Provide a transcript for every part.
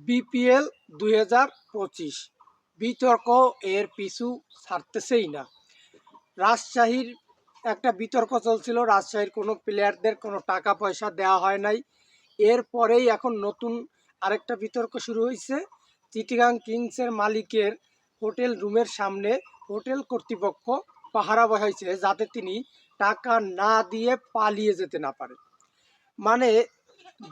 BPL 2025 বিতর্ক এর পিছু ছাড়তেছেই না। রাজশাহীর একটা বিতর্ক চলছিল, রাজশাহীর কোনো প্লেয়ারদের কোনো টাকা পয়সা দেওয়া হয় নাই। এরপরেই এখন নতুন আরেকটা বিতর্ক শুরু হয়েছে। চিটাগাং কিংসের মালিকের হোটেল রুমের সামনে হোটেল কর্তৃপক্ষ পাহারা বসাইছে যাতে তিনি টাকা না দিয়ে পালিয়ে যেতে না পারে। মানে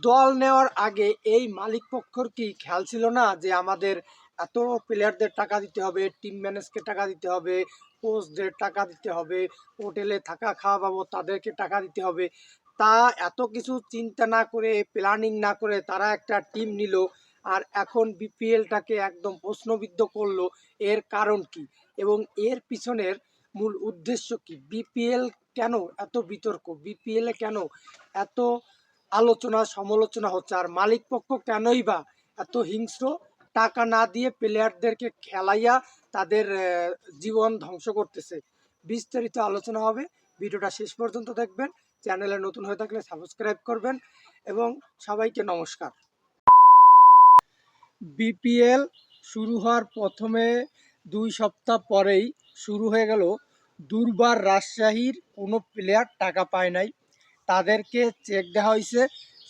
দল নেওয়ার আগে এই মালিক পক্ষর কি খেয়াল ছিল না যে আমাদের এত প্লেয়ারদের টাকা দিতে হবে, টিম ম্যানেজকে টাকা দিতে হবে, কোচদের টাকা দিতে হবে, হোটেলে থাকা খাওয়া বাবদ তাদেরকে টাকা দিতে হবে। তা এত কিছু চিন্তা না করে, প্ল্যানিং না করে তারা একটা টিম নিল, আর এখন বিপিএলটাকে একদম প্রশ্নবিদ্ধ করলো। এর কারণ কি এবং এর পিছনের মূল উদ্দেশ্য কি? বিপিএল কেন এত বিতর্ক? বিপিএলে কেন এত আলোচনা সমালোচনা হচ্ছে? আর মালিক পক্ষ কেনই বা এত হিংস্র? টাকা না দিয়ে প্লেয়ারদেরকে খেলাইয়া তাদের জীবন ধ্বংস করতেছে। বিস্তারিত আলোচনা হবে, ভিডিওটা শেষ পর্যন্ত দেখবেন। চ্যানেলে নতুন হয়ে থাকলে সাবস্ক্রাইব করবেন এবং সবাইকে নমস্কার। বিপিএল শুরু হওয়ার প্রথমে 2 সপ্তাহ পরেই শুরু হয়ে গেল দুর্বার রাজশাহীর কোনো প্লেয়ার টাকা পায় নাই। তাদেরকে চেক দেওয়া হয়েছে,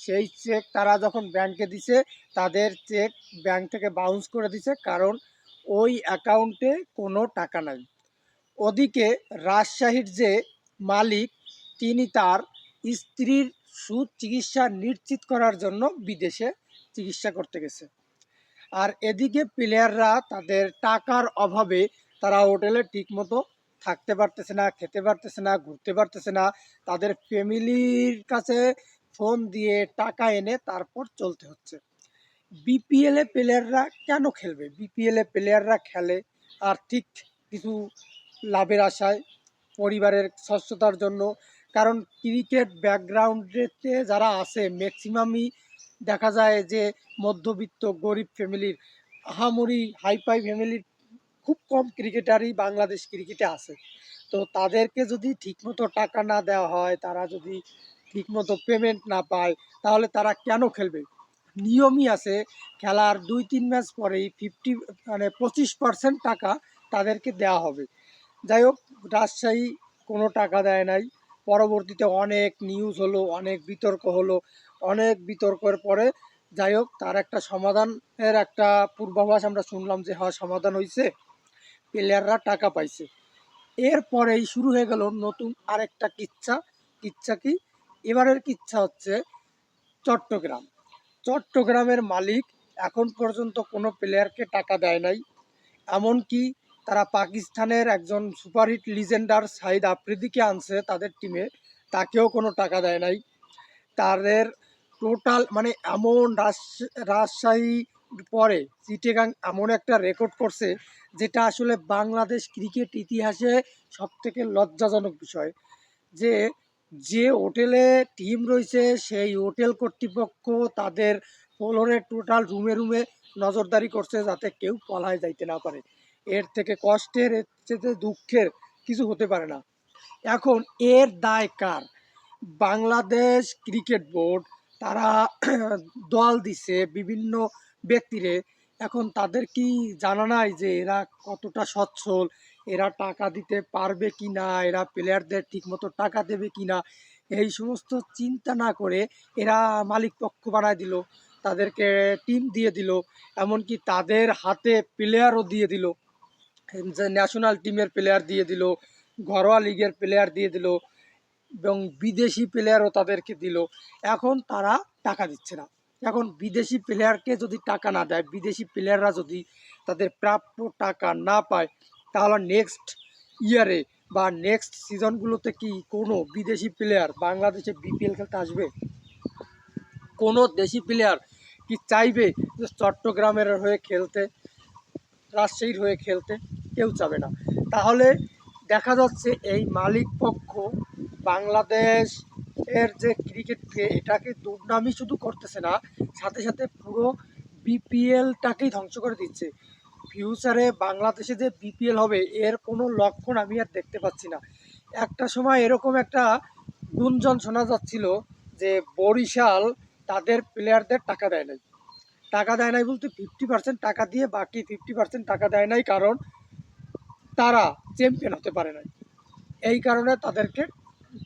সেই চেক তারা যখন ব্যাংকে দিছে তাদের চেক ব্যাংক থেকে বাউন্স করে দিছে, কারণ ওই অ্যাকাউন্টে কোনো টাকা নাই। ওদিকে রাজশাহীর যে মালিক, তিনি তার স্ত্রীর সুচিকিৎসা নিশ্চিত করার জন্য বিদেশে চিকিৎসা করতে গেছে। আর এদিকে প্লেয়াররা তাদের টাকার অভাবে তারা হোটেলে ঠিকমতো থাকতে পারতেছে না, খেতে পারতেছে না, ঘুরতে পারতেছে না। তাদের ফ্যামিলির কাছে ফোন দিয়ে টাকা এনে তারপর চলতে হচ্ছে। বিপিএলে প্লেয়াররা কেন খেলবে? বিপিএলে প্লেয়াররা খেলে আর্থিক কিছু লাভের আশায়, পরিবারের স্বচ্ছতার জন্য। কারণ ক্রিকেট ব্যাকগ্রাউন্ডেতে যারা আছে ম্যাক্সিমামই দেখা যায় যে মধ্যবিত্ত গরিব ফ্যামিলির, আহামরি হাইফাই ফ্যামিলির খুব কম ক্রিকেটারই বাংলাদেশ ক্রিকেটে আছে। তো তাদেরকে যদি ঠিকমতো টাকা না দেওয়া হয়, তারা যদি ঠিকমতো পেমেন্ট না পায়, তাহলে তারা কেন খেলবে? নিয়মই আছে, খেলার 2-3 ম্যাচ পরেই 25% টাকা তাদেরকে দেওয়া হবে। যাই হোক, রাজশাহী কোনো টাকা দেয় নাই। পরবর্তীতে অনেক নিউজ হলো, অনেক বিতর্ক হলো, অনেক বিতর্কের পরে যাই হোক তার একটা সমাধানের একটা পূর্বাভাস আমরা শুনলাম যে হ্যাঁ সমাধান হয়েছে, প্লেয়াররা টাকা পাইছে। এরপরেই শুরু হয়ে গেল নতুন আরেকটা কিচ্ছা। কিচ্ছা কি? এবারের কিচ্ছা হচ্ছে চট্টগ্রাম। চট্টগ্রামের মালিক এখন পর্যন্ত কোনো প্লেয়ারকে টাকা দেয় নাই। এমনকি তারা পাকিস্তানের একজন সুপারহিট লিজেন্ডার সাইদ আফ্রিদিকে আনছে তাদের টিমে, তাকেও কোনো টাকা দেয় নাই। তাদের টোটাল মানে এমন রাজশাহী পরে চিটাগাং এমন একটা রেকর্ড করছে যেটা আসলে বাংলাদেশ ক্রিকেট ইতিহাসে সবথেকে লজ্জাজনক বিষয়। যে যে হোটেলে টিম রয়েছে সেই হোটেল কর্তৃপক্ষ তাদের ফ্লোরে টোটাল রুমে রুমে নজরদারি করছে যাতে কেউ পলায় যাইতে না পারে। এর থেকে কষ্টের, এর থেকে দুঃখের কিছু হতে পারে না। এখন এর দায় কার? বাংলাদেশ ক্রিকেট বোর্ড তারা দল দিছে বিভিন্ন ব্যক্তিরে। এখন তাদের কি জানা নাই যে এরা কতটা সচ্ছল, এরা টাকা দিতে পারবে কি না, এরা প্লেয়ারদের ঠিকমতো টাকা দেবে কি না? এই সমস্ত চিন্তা না করে এরা মালিক পক্ষ বানায় দিল, তাদেরকে টিম দিয়ে দিল, এমনকি তাদের হাতে প্লেয়ারও দিয়ে দিল, যে ন্যাশনাল টিমের প্লেয়ার দিয়ে দিল, ঘরোয়া লিগের প্লেয়ার দিয়ে দিল এবং বিদেশি প্লেয়ারও তাদেরকে দিল। এখন তারা টাকা দিচ্ছে না। এখন বিদেশি প্লেয়ারকে যদি টাকা না দেয়, বিদেশি প্লেয়াররা যদি তাদের প্রাপ্য টাকা না পায়, তাহলে নেক্সট ইয়ারে বা নেক্সট সিজনগুলোতে কি কোনো বিদেশি প্লেয়ার বাংলাদেশে বিপিএল খেলতে আসবে? কোনো দেশি প্লেয়ার কি চাইবে যে চট্টগ্রামের হয়ে খেলতে, রাজশাহীর হয়ে খেলতে? কেউ চাবে না। তাহলে দেখা যাচ্ছে এই মালিক পক্ষ বাংলাদেশ এর যে ক্রিকেটকে এটাকে দুর্নামি শুধু করতেছে না, সাথে সাথে পুরো বিপিএলটাকেই ধ্বংস করে দিচ্ছে। ফিউচারে বাংলাদেশে যে বিপিএল হবে এর কোনো লক্ষণ আমি আর দেখতে পাচ্ছি না। একটা সময় এরকম একটা গুঞ্জন শোনা যাচ্ছিল যে বরিশাল তাদের প্লেয়ারদের টাকা দেয় নাই, টাকা দেয় নাই বলতে 50% টাকা দিয়ে বাকি 50% টাকা দেয় নাই, কারণ তারা চ্যাম্পিয়ন হতে পারে নাই। এই কারণে তাদেরকে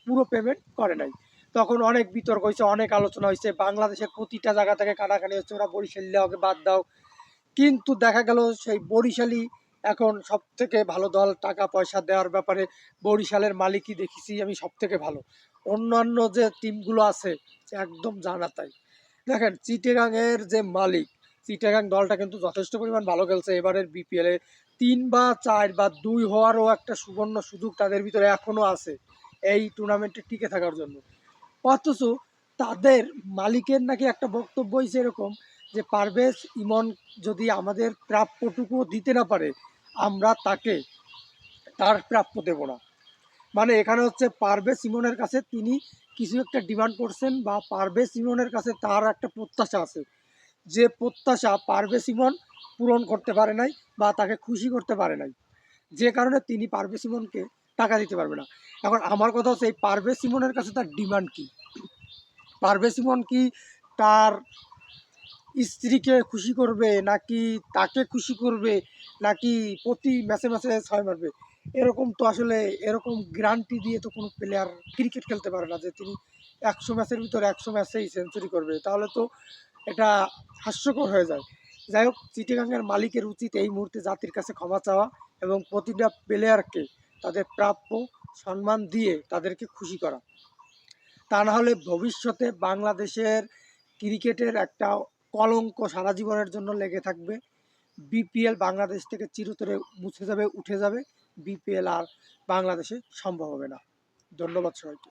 পুরো পেমেন্ট করে নাই। তখন অনেক বিতর্ক হয়েছে, অনেক আলোচনা হয়েছে, বাংলাদেশের প্রতিটা জায়গা থেকে কানাকানি হচ্ছে ওরা বরিশালে ওকে বাদ দাও। কিন্তু দেখা গেল সেই বরিশালই এখন সব থেকে ভালো দল, টাকা পয়সা দেওয়ার ব্যাপারে বরিশালের মালিকই দেখেছি আমি সব থেকে ভালো। অন্যান্য যে টিমগুলো আছে একদম জানা তাই। দেখেন চিটাগাংয়ের যে মালিক, চিটাগাং দলটা কিন্তু যথেষ্ট পরিমাণ ভালো খেলছে এবারের বিপিএলে। 3 বা 4 বা 2 হওয়ারও একটা সুবর্ণ সুযোগ তাদের ভিতরে এখনও আছে এই টুর্নামেন্টে টিকে থাকার জন্য। অথচ তাদের মালিকের নাকি একটা বক্তব্য হয়েছে এরকম যে পারভেজ ইমন যদি আমাদের প্রাপ্যটুকু দিতে না পারে আমরা তাকে তার প্রাপ্য দেব না। মানে এখানে হচ্ছে পারভেজ ইমনের কাছে তিনি কিছু একটা ডিমান্ড করছেন বা পারভেজ ইমনের কাছে তার একটা প্রত্যাশা আছে, যে প্রত্যাশা পারভেজ ইমন পূরণ করতে পারে নাই বা তাকে খুশি করতে পারে নাই, যে কারণে তিনি পারভেজ ইমনকে টাকা দিতে পারবে না। এখন আমার কথা হচ্ছে এই পারভেজ ইমনের কাছে তার ডিমান্ড কি? পারভেজ ইমন কি তার স্ত্রীকে খুশি করবে, নাকি তাকে খুশি করবে, নাকি প্রতি ম্যাচে ম্যাচে ছয় মারবে? এরকম তো আসলে এরকম গ্যারান্টি দিয়ে তো কোনো প্লেয়ার ক্রিকেট খেলতে পারে না যে তিনি 100 ম্যাচের ভিতরে 100 ম্যাচেই সেঞ্চুরি করবে, তাহলে তো এটা হাস্যকর হয়ে যায়। যাই হোক, চিটাগাংয়ের মালিকের উচিত এই মুহূর্তে জাতির কাছে ক্ষমা চাওয়া এবং প্রতিটা প্লেয়ারকে তাদের প্রাপ্য সম্মান দিয়ে তাদেরকে খুশি করা। তা না হলে ভবিষ্যতে বাংলাদেশের ক্রিকেটের একটা কলঙ্ক সারা জীবনের জন্য লেগে থাকবে। বিপিএল বাংলাদেশ থেকে চিরতরে মুছে যাবে, উঠে যাবে। বিপিএল আর বাংলাদেশে সম্ভব হবে না। ধন্যবাদ সবাইকে।